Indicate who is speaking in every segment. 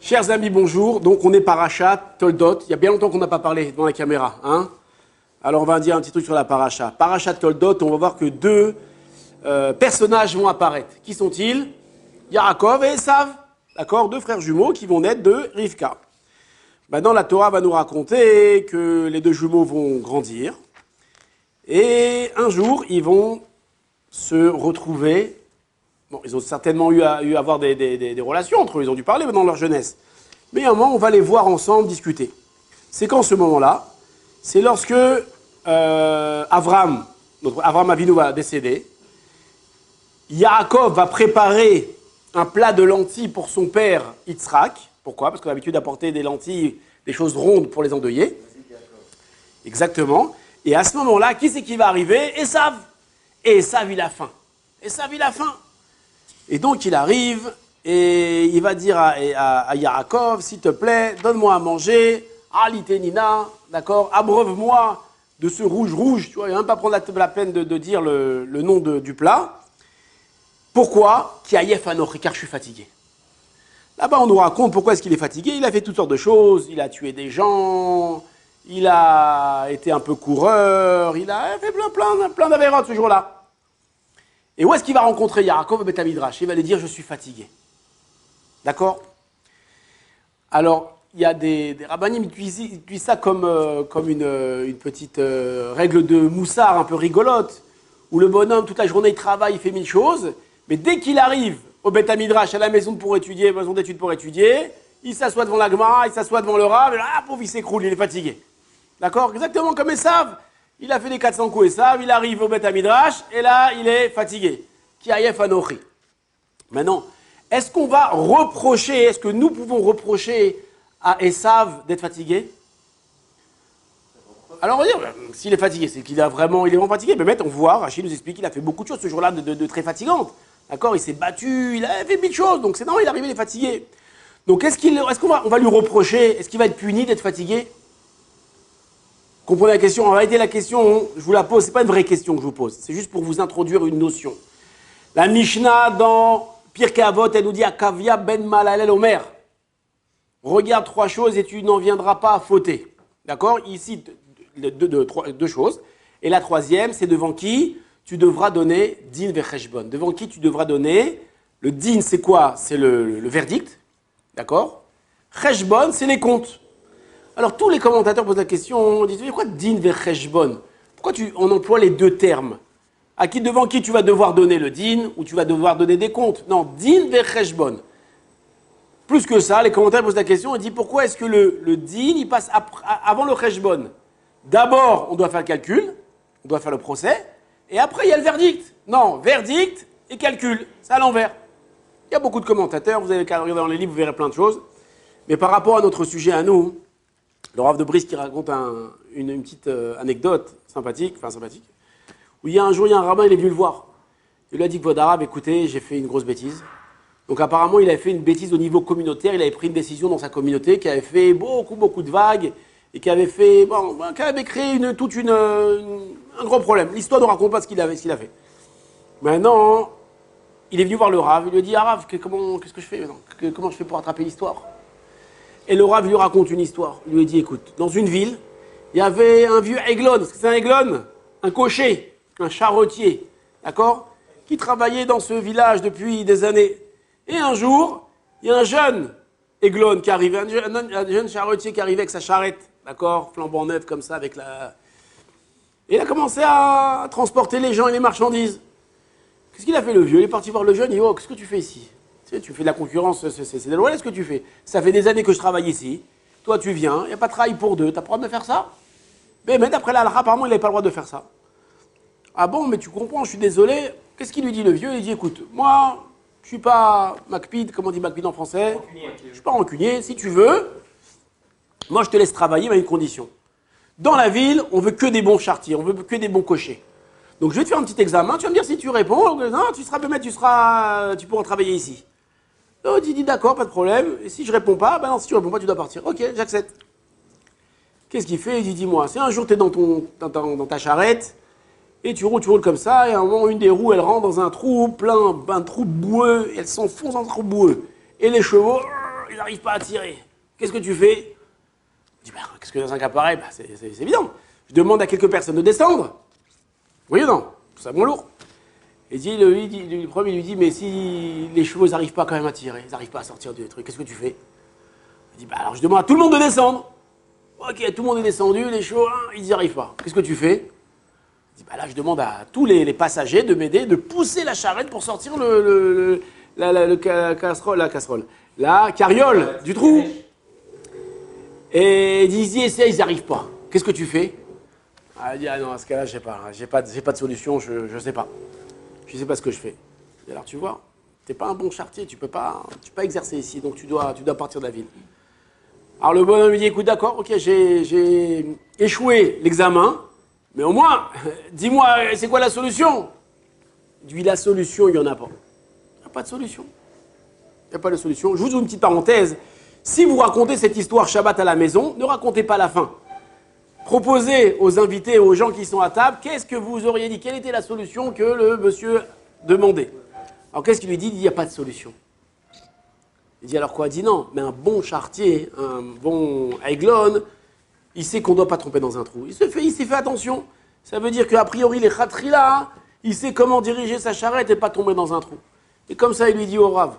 Speaker 1: Chers amis, bonjour. Donc, on est Parashat Toldot. Il y a bien longtemps qu'on n'a pas parlé devant la caméra. Hein, alors, on va dire un petit truc sur la Parashat. Parashat Toldot, on va voir que deux personnages vont apparaître. Qui sont-ils? Yaakov et Esav. D'accord? Deux frères jumeaux qui vont naître de Rivka. Maintenant, la Torah va nous raconter que les deux jumeaux vont grandir. Et un jour, ils vont se retrouver. Bon, ils ont certainement eu à avoir des relations entre eux, ils ont dû parler dans leur jeunesse. Mais à un moment, on va les voir ensemble discuter. C'est quand ce moment-là? C'est lorsque Avram Avinu va décéder. Yaakov va préparer un plat de lentilles pour son père Yitzhak. Pourquoi? Parce qu'on a l'habitude d'apporter des lentilles, des choses rondes pour les endeuillés. Exactement. Et à ce moment-là, qui c'est qui va arriver? Esav. Et Esav, il a faim. Esav, il a faim. Et donc, il arrive et il va dire à Yaakov, s'il te plaît, donne-moi à manger, alitenina, d'accord, abreuve-moi de ce rouge, tu vois, il ne va même pas prendre la peine de dire le nom du plat. Pourquoi? Kiayef anochi, car je suis fatigué. Là-bas, on nous raconte pourquoi est-ce qu'il est fatigué. Il a fait toutes sortes de choses, il a tué des gens, il a été un peu coureur, il a fait plein d'avérotes ce jour-là. Et où est-ce qu'il va rencontrer Yaakov au Beth Midrash? Il va lui dire, je suis fatigué. D'accord? Alors, il y a des rabbanim qui utilisent ça comme une petite règle de moussard un peu rigolote, où le bonhomme, toute la journée, il travaille, il fait mille choses, mais dès qu'il arrive au Beth Midrash, à la maison d'études pour étudier, il s'assoit devant la Gemara, il s'assoit devant le Rav, et là, pauvre, il s'écroule, il est fatigué. D'accord? Exactement comme Esav. Il a fait des 400 coups Esav, il arrive au Beth Midrash, et là, il est fatigué. Kiayef anochi. Maintenant, est-ce qu'on va reprocher, est-ce que nous pouvons reprocher à Esav d'être fatigué? Alors on va dire, s'il est fatigué, c'est qu'il il est vraiment fatigué. Mais maintenant, on voit, Rachid nous explique qu'il a fait beaucoup de choses ce jour-là de très fatigantes. D'accord? Il s'est battu, il a fait mille choses, donc c'est normal, il est arrivé, il est fatigué. Donc est-ce qu'on va lui reprocher, est-ce qu'il va être puni d'être fatigué? Comprenez la question? En réalité, la question, je vous la pose, c'est pas une vraie question que je vous pose, c'est juste pour vous introduire une notion. La Mishnah dans Pirkei Avot, elle nous dit Akavia ben Malalel Omer. Regarde trois choses et tu n'en viendras pas à fauter. D'accord? Il cite deux choses. Et la troisième, c'est devant qui tu devras donner din vecheshbon. Devant qui tu devras donner. Le din, c'est quoi? C'est le verdict. D'accord? Cheshbon, c'est les comptes. Alors, tous les commentateurs posent la question, ils disent, quoi din vecheshbon? Pourquoi on emploie les deux termes? Devant qui tu vas devoir donner le din ou tu vas devoir donner des comptes? Non, din vecheshbon. Plus que ça, les commentaires posent la question et disent pourquoi est-ce que le din il passe avant le cheshbon? D'abord, on doit faire le calcul, on doit faire le procès, et après il y a le verdict. Non, verdict et calcul, c'est à l'envers. Il y a beaucoup de commentateurs, vous avez qu'à regarder dans les livres, vous verrez plein de choses. Mais par rapport à notre sujet à nous, le Rav de Brice qui raconte une petite anecdote sympathique, où il y a un rabbin, il est venu le voir. Il lui a dit, Kvod Arav, écoutez, j'ai fait une grosse bêtise. Donc apparemment, il avait fait une bêtise au niveau communautaire, il avait pris une décision dans sa communauté qui avait fait beaucoup de vagues et qui avait créé un gros problème. L'histoire ne raconte pas ce qu'il a fait. Maintenant, il est venu voir le Rav, il lui a dit, Rav, qu'est-ce que je fais maintenant? Comment je fais pour attraper l'histoire? Et le Rav lui raconte une histoire. Il lui a dit, écoute, dans une ville, il y avait un vieux aiglon. C'est un aiglon? Un cocher, un charretier, d'accord? Qui travaillait dans ce village depuis des années. Et un jour, il y a un jeune aiglon qui arrive, un jeune charretier qui arrivait avec sa charrette, d'accord, flambant neuf comme ça, Et il a commencé à transporter les gens et les marchandises. Qu'est-ce qu'il a fait le vieux? Il est parti voir le jeune, il dit, oh, qu'est-ce que tu fais ici? Tu fais de la concurrence, c'est déloyal ce que tu fais. Ça fait des années que je travaille ici, toi tu viens, il n'y a pas de travail pour deux, tu as pas le droit de faire ça? Mais d'après la halakha, apparemment, il n'avait pas le droit de faire ça. Ah bon, mais tu comprends, je suis désolé. Qu'est-ce qu'il lui dit le vieux? Il dit, écoute, moi... je ne suis pas Macpid, comment on dit Macpid en français? Je ne suis pas rancunier. Si tu veux, moi je te laisse travailler, mais à une condition. Dans la ville, on veut que des bons charretiers, on veut que des bons cochers. Donc je vais te faire un petit examen, tu vas me dire si tu réponds, non, tu pourras travailler ici. Donc il dit d'accord, pas de problème. Et si je réponds pas, ben non, si tu réponds pas, tu dois partir. Ok, j'accepte. Qu'est-ce qu'il fait? Il dit, dis-moi, si un jour tu es dans ta charrette, et tu roules comme ça, et à un moment, une des roues, elle rentre dans un trou boueux, et elle s'enfonce dans un trou boueux. Et les chevaux, ils n'arrivent pas à tirer. Qu'est-ce que tu fais? Je dis, bah, qu'est-ce que dans un cas pareil? Bah, c'est évident. Je demande à quelques personnes de descendre. Oui ou non? Tout ça, bon lourd. Et le premier lui dit, mais si les chevaux n'arrivent pas quand même à tirer, ils n'arrivent pas à sortir du truc, qu'est-ce que tu fais? Il dit, bah alors je demande à tout le monde de descendre. Ok, tout le monde est descendu, les chevaux, hein, ils n'y arrivent pas. Qu'est-ce que tu fais? Il dit, bah là je demande à tous les passagers de m'aider, de pousser la charrette pour sortir la carriole du trou. Et ils disent, ils n'y arrivent pas. Qu'est-ce que tu fais? Il dit, ah non, à ce cas-là, j'ai pas de solution, je sais pas. Je sais pas ce que je fais. Et alors tu vois, t'es pas un bon charretier, tu peux pas exercer ici, donc tu dois partir de la ville. Alors le bonhomme lui dit, écoute, d'accord, ok, j'ai échoué l'examen, mais au moins, dis-moi, c'est quoi la solution? Il dit, la solution, il n'y en a pas. Il n'y a pas de solution. Il n'y a pas de solution. Je vous ouvre une petite parenthèse. Si vous racontez cette histoire Shabbat à la maison, ne racontez pas la fin. Proposez aux invités, aux gens qui sont à table, qu'est-ce que vous auriez dit? Quelle était la solution que le monsieur demandait? Alors qu'est-ce qu'il lui dit? Il dit, il n'y a pas de solution. Il dit alors quoi? Il dit non, mais un bon charretier, un bon aiglon, il sait qu'on ne doit pas tromper dans un trou. Il s'est fait attention. Ça veut dire qu'a priori, les khatrila, il sait comment diriger sa charrette et pas tomber dans un trou. Et comme ça, il lui dit au Rav.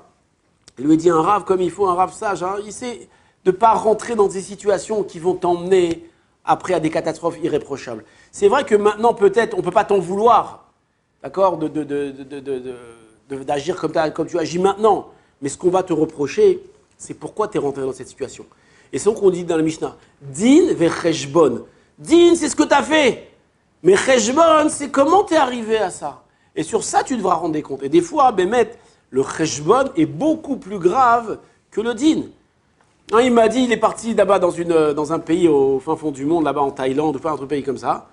Speaker 1: Il lui dit un Rav comme il faut, un Rav sage. Hein, il sait de ne pas rentrer dans des situations qui vont t'emmener après à des catastrophes irréprochables. C'est vrai que maintenant, peut-être, on ne peut pas t'en vouloir, d'accord, d'agir comme tu agis maintenant. Mais ce qu'on va te reprocher, c'est pourquoi tu es rentré dans cette situation. Et c'est ce qu'on dit dans la Mishnah. Din ve cheshbon. Din, c'est ce que tu as fait. Mais cheshbon, c'est comment tu es arrivé à ça. Et sur ça, tu devras rendre des comptes. Et des fois, Bémet, le cheshbon est beaucoup plus grave que le din. Hein, il m'a dit, il est parti là-bas dans un pays au fin fond du monde, là-bas en Thaïlande, ou pas un autre pays comme ça.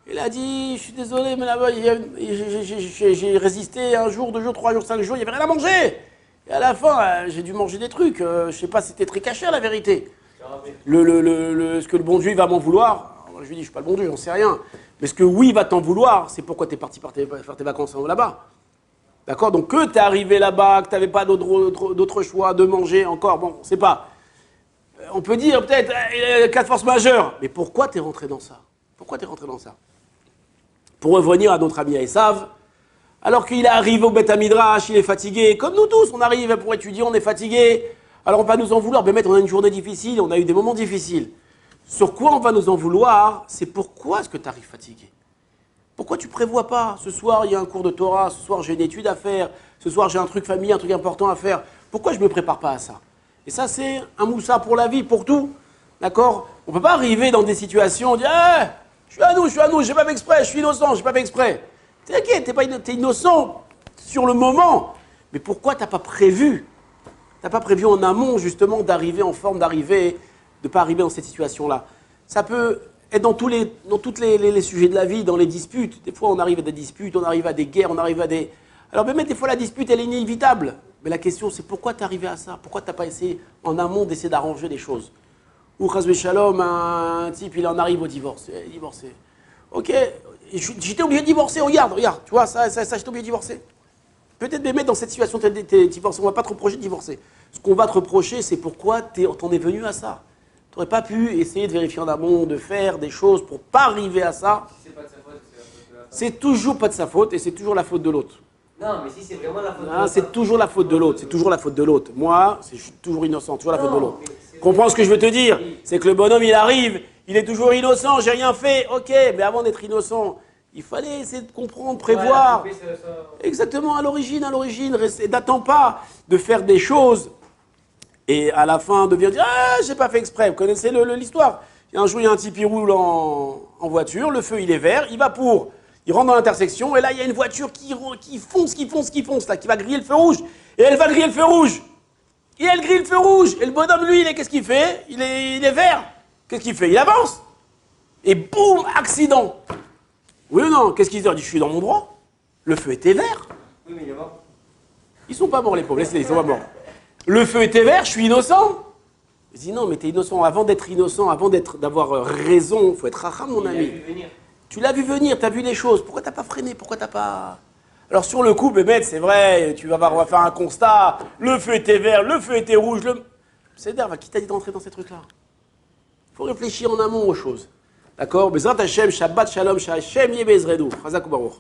Speaker 1: Il a dit, je suis désolé, mais là-bas, j'ai résisté un jour, 2 jours, 3 jours, 5 jours, il n'y avait rien à manger. Et à la fin, j'ai dû manger des trucs. Je ne sais pas si c'était très caché, la vérité. Est-ce que le bon Dieu il va m'en vouloir? Alors, je lui dis, je ne suis pas le bon Dieu, j'en sais rien. Mais ce que oui, il va t'en vouloir, c'est pourquoi tu es parti faire tes vacances là-bas. D'accord? Donc que tu es arrivé là-bas, que tu n'avais pas d'autre choix de manger encore, bon, on ne sait pas. On peut dire peut-être, cas de force majeure. Mais pourquoi tu es rentré dans ça? Pourquoi tu es rentré dans ça? Pour revenir à notre ami Esav, alors qu'il est arrivé au Beth Midrash, il est fatigué, comme nous tous, on arrive pour étudier, on est fatigué. Alors on va nous en vouloir, mais on a une journée difficile, on a eu des moments difficiles. Sur quoi on va nous en vouloir? C'est pourquoi est-ce que tu arrives fatigué? Pourquoi tu ne prévois pas? Ce soir, il y a un cours de Torah, ce soir, j'ai une étude à faire, ce soir, j'ai un truc familier, un truc important à faire. Pourquoi je ne me prépare pas à ça? Et ça, c'est un moussa pour la vie, pour tout. D'accord? On ne peut pas arriver dans des situations, on dit je suis à nous, j'ai pas fait exprès, je suis innocent, j'ai pas fait exprès. T'inquiète, t'es innocent sur le moment. Mais pourquoi t'as pas prévu? T'as pas prévu en amont, justement, d'arriver en forme, de pas arriver dans cette situation-là. Ça peut être dans tous les sujets de la vie, dans les disputes. Des fois, on arrive à des disputes, on arrive à des guerres, on arrive à des... Alors, même des fois, la dispute, elle est inévitable. Mais la question, c'est pourquoi t'es arrivé à ça? Pourquoi t'as pas essayé, en amont, d'essayer d'arranger les choses? Ou, chas v'shalom, un type, il en arrive au divorce. Il est divorcé. Ok, j'étais obligé de divorcer, regarde, tu vois, ça j'étais obligé de divorcer. Peut-être de mettre dans cette situation, t'es divorcé, on ne va pas te reprocher de divorcer. Ce qu'on va te reprocher, c'est pourquoi t'en es venu à ça. Tu n'aurais pas pu essayer de vérifier en amont, de faire des choses pour pas arriver à ça. Si c'est pas de sa faute, c'est toujours pas de sa faute et c'est toujours la faute de l'autre.
Speaker 2: Non, mais si c'est vraiment la faute de l'autre.
Speaker 1: C'est toujours la faute de l'autre, c'est toujours la faute de l'autre. Moi, je suis toujours innocent, toujours la faute de l'autre. Comprends ce que je veux te dire? C'est que le bonhomme, il arrive, il est toujours innocent, j'ai rien fait, ok, mais avant d'être innocent, il fallait essayer de comprendre, prévoir. Ouais, exactement, à l'origine, n'attends pas de faire des choses et à la fin de venir dire j'ai pas fait exprès. Vous connaissez l'histoire? Un jour, il y a un type qui roule en voiture, le feu il est vert, il rentre dans l'intersection et là il y a une voiture qui fonce là, qui va griller le feu rouge et elle va griller le feu rouge. Et elle grille le feu rouge. Et le bonhomme, lui, qu'est-ce qu'il fait? Il est vert. Qu'est-ce qu'il fait? Il avance. Et boum, accident. Oui ou non? Qu'est-ce qu'il dit? Je suis dans mon droit. Le feu était vert.
Speaker 2: Oui, mais il est mort.
Speaker 1: Ils sont pas morts, les pauvres. Laisse-les, ils sont pas morts. Le feu était vert, je suis innocent. Je dis non, mais t'es innocent. Avant d'être innocent, d'avoir raison, il faut être racham, mon ami. Tu l'as vu venir, tu as vu les choses. Pourquoi t'as pas freiné? Pourquoi t'as pas... Alors sur le coup, Bémet, c'est vrai, on va faire un constat. Le feu était vert, le feu était rouge. C'est d'ailleurs, qui t'a dit d'entrer dans ces trucs-là? Il faut réfléchir en amont aux choses. D'accord? Bezrat Hashem, Shabbat Shalom, Hashem Yebezredu. Chazak Baruch.